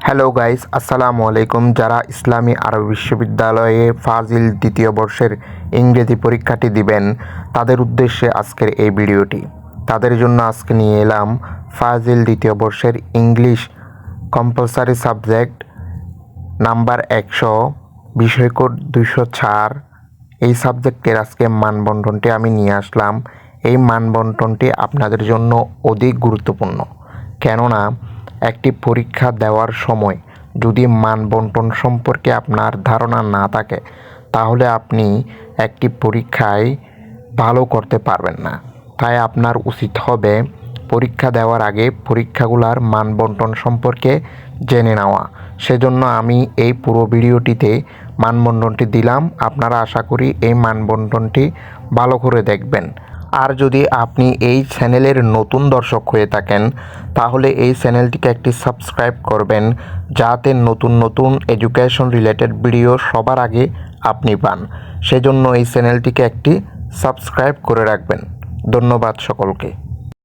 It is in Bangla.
হ্যালো গাইস, আসসালামু আলাইকুম। যারা ইসলামী আরবি বিশ্ববিদ্যালয়ে ফাজিল দ্বিতীয় বর্ষের ইংরেজি পরীক্ষাটি দিবেন তাদের উদ্দেশ্যে আজকের এই ভিডিওটি। তাদের জন্য আজকে নিয়ে এলাম ফাজিল দ্বিতীয় বর্ষের ইংলিশ কম্পালসারি সাবজেক্ট নাম্বার 100, বিষয় কোড 204। এই সাবজেক্টের আজকে মানবন্টনটি আমি নিয়ে আসলাম। এই মানবন্টনটি আপনাদের জন্য অধিক গুরুত্বপূর্ণ, কেননা একটি পরীক্ষা দেওয়ার সময় যদি মানবন্টন সম্পর্কে আপনার ধারণা না থাকে তাহলে আপনি একটি পরীক্ষায় ভালো করতে পারবেন না। তাই আপনার উচিত হবে পরীক্ষা দেওয়ার আগে পরীক্ষাগুলোর মানবন্টন সম্পর্কে জেনে নেওয়া। সেজন্য আমি এই পুরো ভিডিওটিতে মানবন্টনটি দিলাম। আপনারা আশা করি এই মানবন্টনটি ভালো করে দেখবেন। আর যদি আপনি এই চ্যানেলের নতুন দর্শক হয়ে থাকেন তাহলে এই চ্যানেলটিকে একটি সাবস্ক্রাইব করবেন, যাতে নতুন নতুন এডুকেশন রিলেটেড ভিডিও সবার আগে আপনি পান। সেজন্য এই চ্যানেলটিকে একটি সাবস্ক্রাইব করে রাখবেন। ধন্যবাদ সকলকে।